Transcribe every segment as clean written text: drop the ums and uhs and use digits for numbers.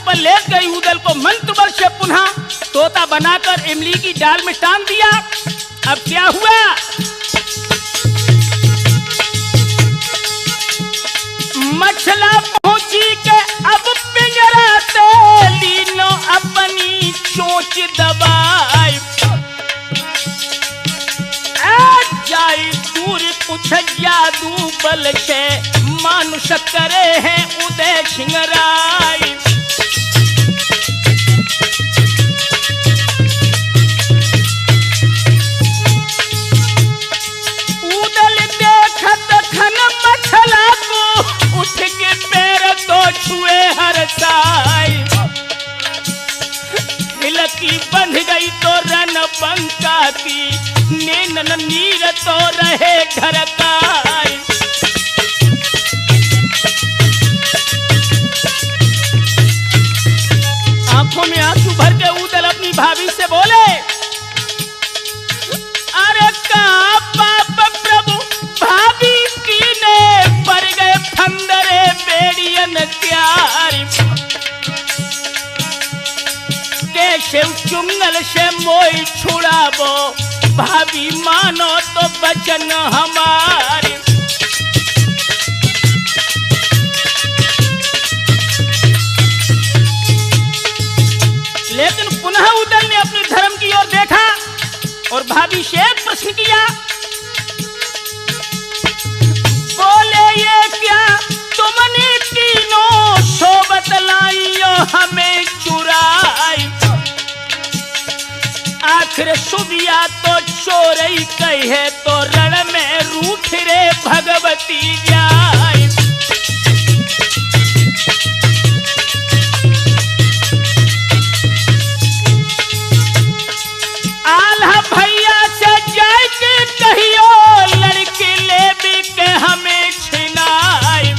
पर लेट गई उदल को मंत्र बल से पुनः तोता बनाकर इमली की डाल में टांग दिया। अब क्या हुआ? मछला पहुंची के अब पिंजरा से लीनो अपनी चोंच दबाई। जाई दूर कुछ जादू बल से मानुष करे हैं उदय सिंगराई। उदल देखत खन मछला को उठ के पैर तो छुए हर साई। हिलकी बंध गई तो रन पंका की नैनन नीर तो रहे ढरकाई। आंखों में आंसू भर के उदल अपनी भाभी से बोले, अरे का पाप प्रभु भाभी की ने पर गए फंदरे बेड़ियन क्यारी। शिव चुंगल से मोई छुड़ाबो भाभी मानो तो बचन हमारी। लेकिन पुनः उदल ने अपने धर्म की ओर देखा और भाभी से एक प्रश्न किया। बोले ये क्या तुमने तीनों सोबत लाइयो हमें चुराई। आखिर सुबिया तो चोरई कहे तो रण में रूठ रे भगवती जाय। आल्हा भैया से जाय के कहियो लड़की ले भी के हमें छिनाई।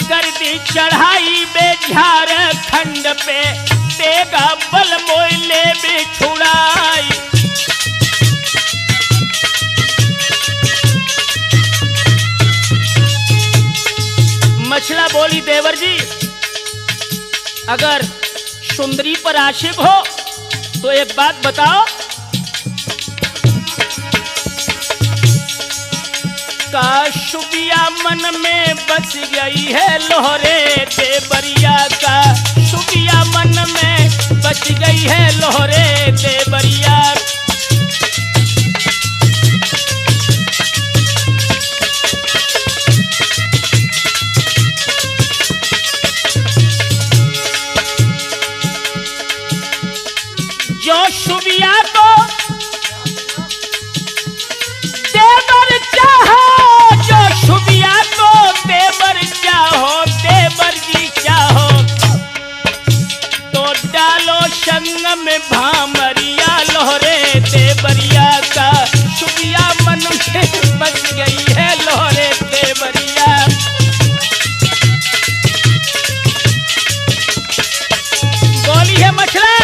कर दी चढ़ाई बेझार खंड पे देगा बल मोइले भी छुड़ाई। मछला बोली, देवर जी अगर सुंदरी पर आशिक हो तो एक बात बताओ, का शुबिया मन में बस गई है लोहरे देवरिया का। शुबिया मन में बच गई है लोहरे देवरिया। जो शुबिया को देवर चाहो, जो शुबिया को देवर चाहो, देवर जी चाहो तो डालो संग में भामरिया लोहरे देवरिया का। शुबिया मन में बच गई है लोहरे देवरिया। बोली है मछला,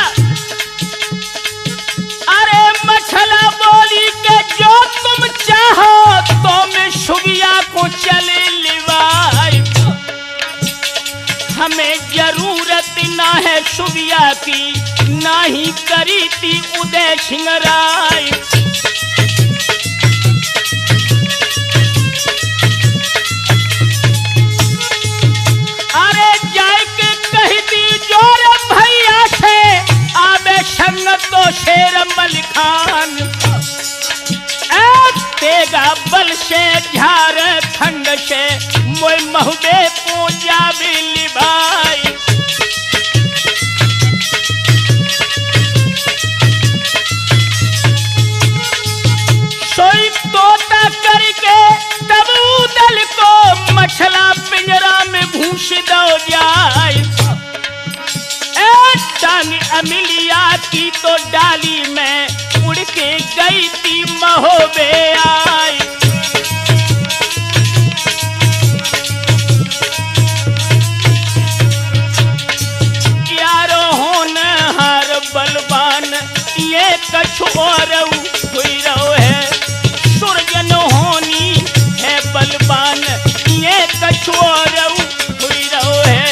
अरे मछला बोली के जो तुम चाहो तो मैं शुबिया को चले लिवाई। हमें जरूरत ना है शुबिया की, ना ही करी थी उदय सिंगराई। अरे जाय के कही दी जोर भैया से आबे संग तो शेर मलिखान। तेगा बल से झारखंड से मोय महुबे पूजा भी लिभाई। सोई तोता करके तब उदल को मछला पिंजरा में भूस दो जाए। टांग अमिलिया की तो डाली में उड़ के गई थी महोबे आई। यारो होनहार बलवान ये कछु और हुई रहो है। सुरजन होनी है बलवान ये कछु और हुई रहो है।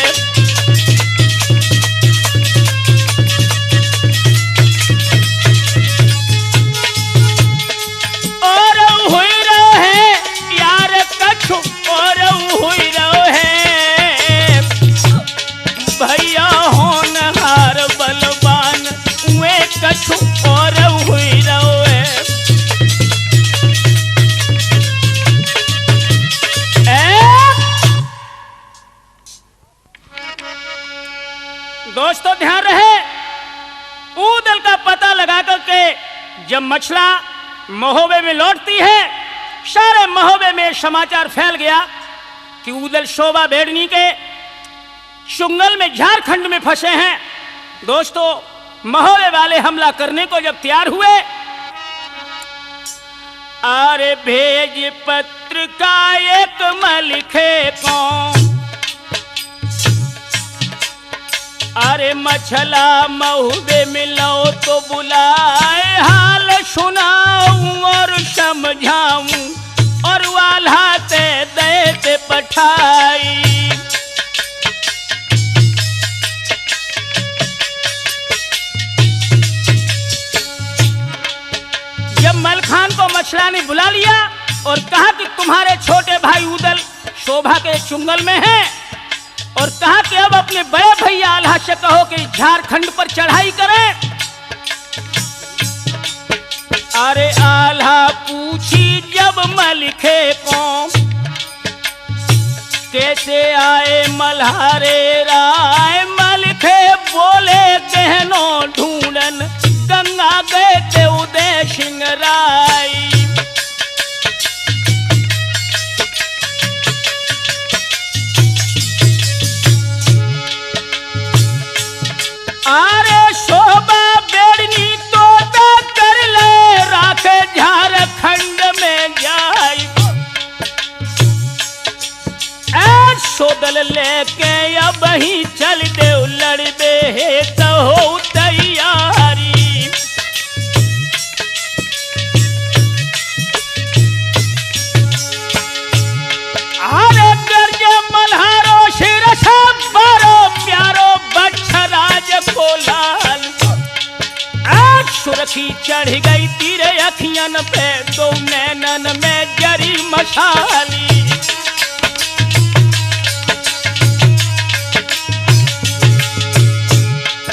दोस्तों ध्यान रहे, ऊदल का पता लगा करके जब मछला महोबे में लौटती है, सारे महोबे में समाचार फैल गया कि ऊदल शोभा बेड़नी के चुंगल में झारखंड में फंसे हैं। दोस्तों महोबे वाले हमला करने को जब तैयार हुए, अरे भेज पत्र का एक मलिखे कौन, अरे मछला महुबे मिलो तो बुलाए, हाल सुनाऊं और समझाऊं, और वालाते देते पठाई। जब मलखान को मछला ने बुला लिया और कहा कि तुम्हारे छोटे भाई उदल शोभा के चुंगल में हैं, और कहा कि अब अपने बड़े भैया आल्हा से कहो कि झारखंड पर चढ़ाई करें। अरे आल्हा पूछी जब मलिखे को, कैसे आए मल्हारे राय, मलिखे बोले गहनों ढूंढन, गंगा गए थे उदय सिंह राय। अरे शोभा बेड़नी तो कर ले, राखे झारखंड में जाई, सोदल लेके अब ही चल दे, लड़बे है तो हो तैयारी। अरे गर्जे मल्हारो शिरसा बारो प्यारो बच्छराज को लाल, आज सुरखी चढ़ गई तीरे अखियन पे, दो नैनन में जरी मशाली।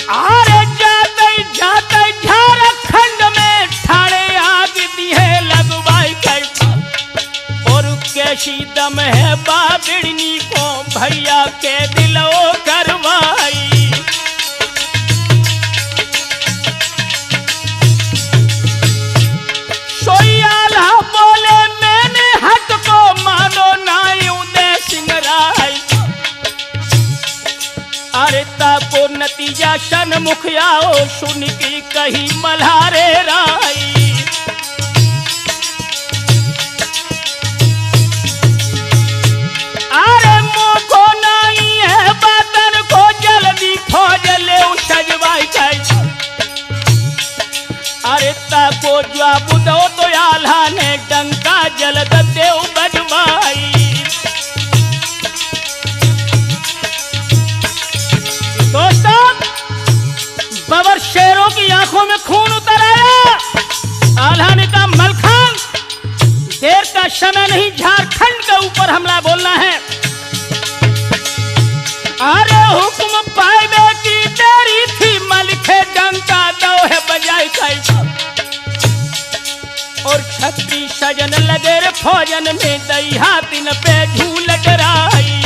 अरे जाते जाते झारखंड में ठाणे आग दी है लगवाई कर, और कैसी दम है बाबिड़नी को भैया के दिलो करवाई। सोयाला बोले मैंने हक को मानो नाई उदय सिंह राय, अरे ताको नतीजा सन्मुख आओ सुन की कही मल्हारे राय। अरे मोको नहीं है बदन को जल्दी फौज ले सजवाई कर, अरे ताको जवाब दो तो आल्हा ने डंका जल्द देव बजवाई। दोस्तों बबर शेरों की आंखों में खून उतर आया। आल्हा ने कहा मलखान देर का समय नहीं, झारखंड के ऊपर हमला बोलना है। अरे हुक्म पाए की देरी थी, मलिखे डंका दो है बजाई का, और छत्री सजन लगे रे फौजन में, दई हाथिन पे झूल डराई।